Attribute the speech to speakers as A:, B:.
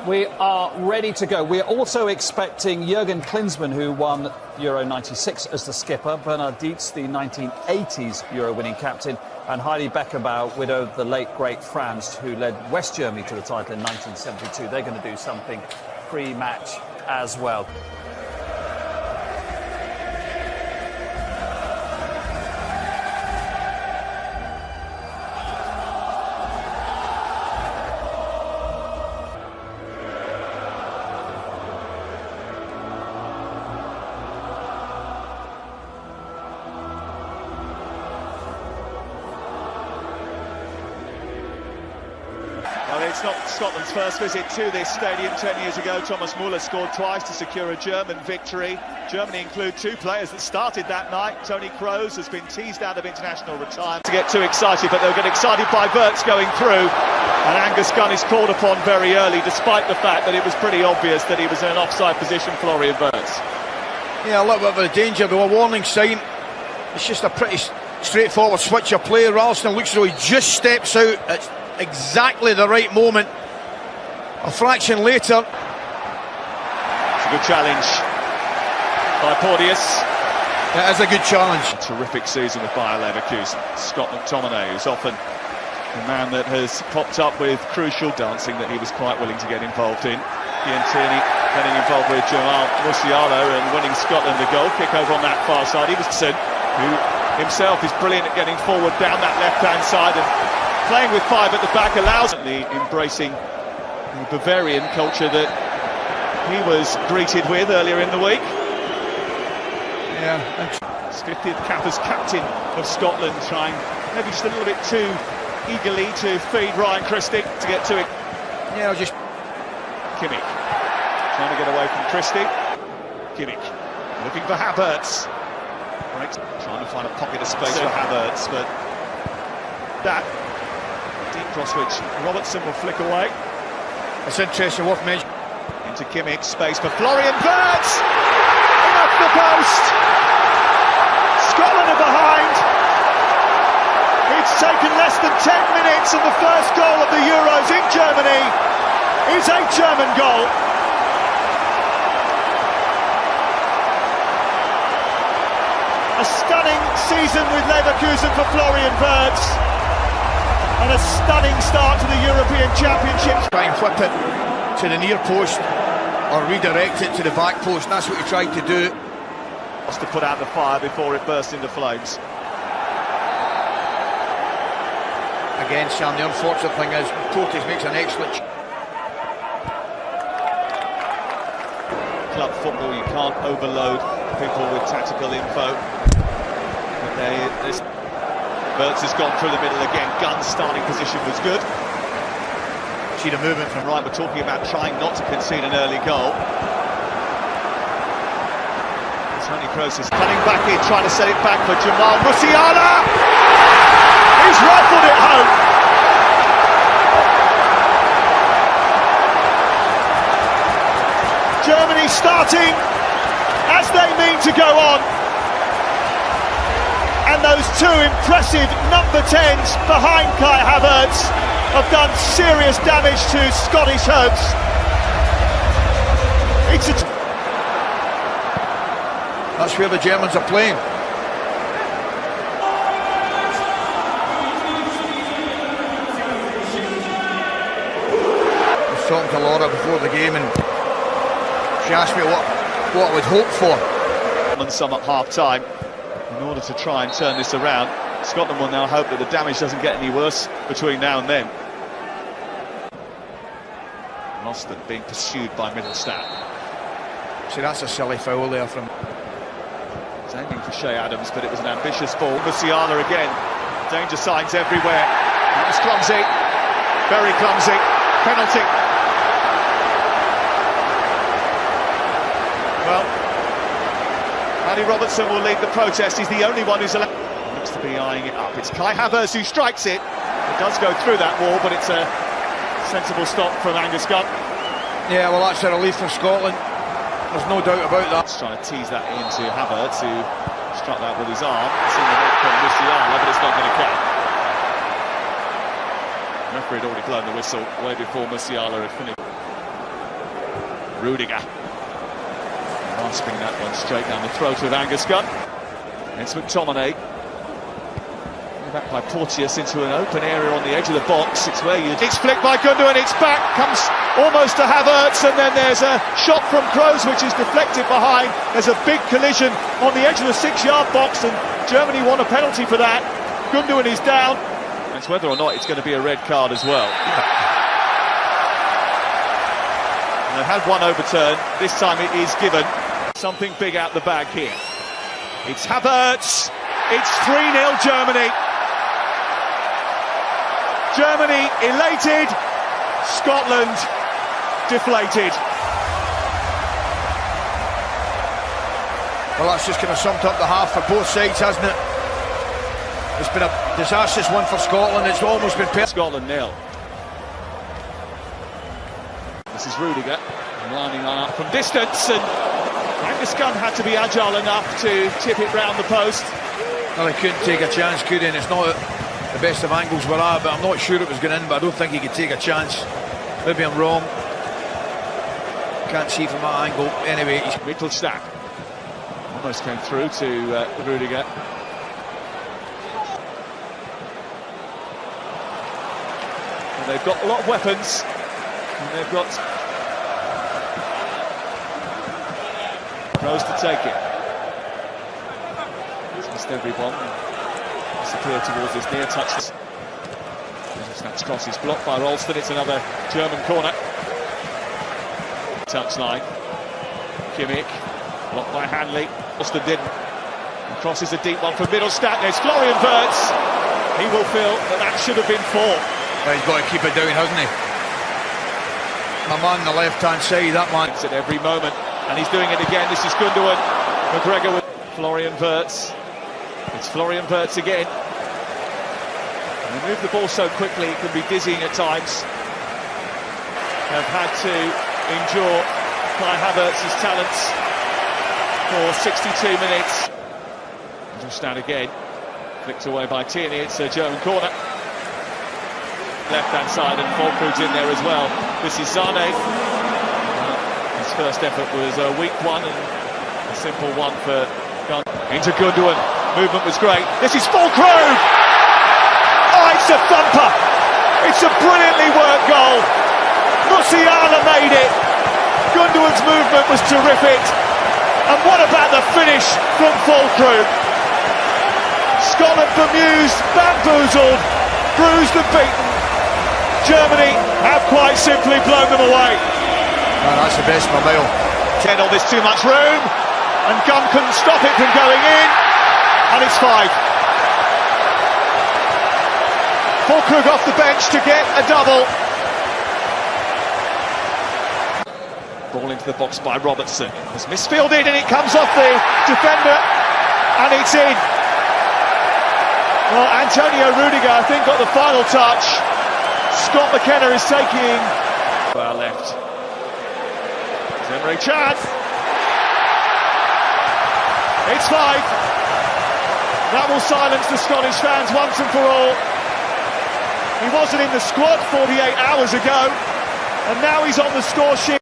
A: We are ready to go. We're also expecting Jurgen Klinsmann, who won Euro 96 as the skipper, Bernhard Dietz, the 1980s Euro-winning captain, and Heidi Beckerbauer, widow of the late, great Franz, who led West Germany to the title in 1972. They're going to do something pre-match as well.
B: Well, it's not Scotland's first visit to this stadium. 10 years ago, Thomas Muller scored twice to secure a German victory. Germany include two players that started that night. Toni Kroos has been teased out of international retirement. To get too excited, but they'll get excited by Wirtz going through. And Angus Gunn is called upon very early, despite the fact that it was pretty obvious that he was in an offside position, Florian Wirtz.
C: Yeah, a little bit of a danger, but a warning sign. It's just a pretty straightforward switch of play. Ralston looks as though he just steps out at exactly the right moment. A fraction later.
B: It's a good challenge by Porteous.
C: It is a good challenge.
B: A terrific season with Bayer Leverkusen. Scott McTominay, who's often the man that has popped up with crucial dancing that he was quite willing to get involved in. Ian Tierney getting involved with Jamal Musiala and winning Scotland the goal. Kick over on that far side. Iversen, who himself is brilliant at getting forward down that left-hand side and playing with five at the back, allows embracing the Bavarian culture that he was greeted with earlier in the week.
C: Yeah.
B: His 50th cap as captain of Scotland, trying maybe just a little bit too eagerly to feed Ryan Christie to get to it.
C: Yeah, just
B: Kimmich trying to get away from Christie. Kimmich looking for Havertz. Right, trying to find a pocket of space for Havertz, but that deep cross which Robertson will flick away.
C: it's interesting, worth mentioning.
B: Into Kimmich, space for Florian Wirtz! Off the post! Scotland are behind! It's taken less than 10 minutes and the first goal of the Euros in Germany is a German goal. A stunning season with Leverkusen for Florian Wirtz. And a stunning start to the European Championships.
C: Try and flip it to the near post or redirect it to the back post, and that's what he tried to do.
B: Wants to put out the fire before it bursts into flames.
C: Again, Sam, the unfortunate thing is Porteous makes an excellent
B: Club football, you can't overload people with tactical info. But Wirtz has gone through the middle again. Gunn's starting position was good.
C: see the movement from
B: Right, we're talking about trying not to concede an early goal. Toni Kroos is cutting back in, trying to set it back for Jamal Musiala. He's rifled it home. Germany starting as they mean to go on. And those two impressive number 10s behind Kai Havertz have done serious damage to Scottish hopes.
C: That's where the Germans are playing. I was talking to Laura before the game and she asked me what I would hope for.
B: And some at half-time in order to try and turn this around. Scotland will now hope that the damage doesn't get any worse between now and then. Mostyn being pursued by Middlestat.
C: See, that's a silly foul there from...
B: He's aiming for Shea Adams, but it was an ambitious ball. Musiala again. Danger signs everywhere. That was clumsy. Very clumsy. Penalty. Well, Andy Robertson will lead the protest. He's the only one who's allowed. Looks to be eyeing it up. It's Kai Havertz who strikes it. It does go through that wall, but it's a sensible stop from Angus Gunn.
C: Yeah, well, that's a relief for Scotland. There's no doubt about that.
B: He's trying to tease that into Havertz, who struck that with his arm. It's in the net from Musiala, but it's not going to count. The referee had already blown the whistle way before Musiala had finished. Rudiger. Grasping that one straight down the throat of Angus Gunn. It's McTominay. Back by Porteous into an open area on the edge of the box. It's where it's flicked by Gundogan. It's back, comes almost to Havertz, and then there's a shot from Kroos which is deflected behind. There's a big collision on the edge of the 6-yard box, and Germany won a penalty for that. Gundogan is down. It's whether or not it's going to be a red card as well. And they've had one overturned. This time it is given. Something big out the bag here. It's Havertz. It's 3-0 Germany. Germany elated, Scotland deflated.
C: Well, that's just kind of summed up the half for both sides, hasn't it? It's been a disastrous one for Scotland. It's almost been
B: Scotland 0. This is Rudiger lining up from distance, and Angus Gunn had to be agile enough to tip it round the post.
C: Well, he couldn't take a chance, could he? And it's not the best of angles we're at, but I'm not sure it was going in, but I don't think he could take a chance. Maybe I'm wrong. Can't see from that angle. Anyway, he's
B: Mittelstadt almost came through to Rudiger. And they've got a lot of weapons, and they've got Kroos to take it. He's missed everyone. Disappear towards this near touch. Mittelstadt's cross is blocked by Ralston. It's another German corner. Touchline. Kimmich blocked by Hanley. Ralston didn't. And crosses a deep one for Mittelstadt. There's Florian Wirtz. He will feel that should have been 4.
C: Well, he's got to keep it down, hasn't he? My man on the left-hand side, that man.
B: It's at every moment, and he's doing it again. This is Gundogan. McGregor with Florian Wirtz. It's Florian Wirtz again. And they move the ball so quickly, it can be dizzying at times. Have had to endure Kai Havertz's talents for 62 minutes. Mittelstadt again. Flicked away by Tierney. It's a German corner. Left-hand side, and Füllkrug's in there as well. This is Zane. His first effort was a weak one, and a simple one for Gunn. Into Gundogan. Movement was great. This is Füllkrug! Oh, it's a thumper! It's a brilliantly worked goal. Musiala made it. Gundogan's movement was terrific. And what about the finish from Füllkrug? Scotland bemused, bamboozled, bruised and beaten. Germany have quite simply blown them away.
C: Oh, that's the best for Mile.
B: Kendall, there's too much room, and Gunn couldn't stop it from going in, and it's 5. Füllkrug off the bench to get a double. Ball into the box by Robertson. It's misfielded, and it comes off the defender, and it's in. Well, Antonio Rudiger, I think, got the final touch. Scott McKenna is taking far left. Emre Can. It's 5. That will silence the Scottish fans once and for all. He wasn't in the squad 48 hours ago, and now he's on the score sheet.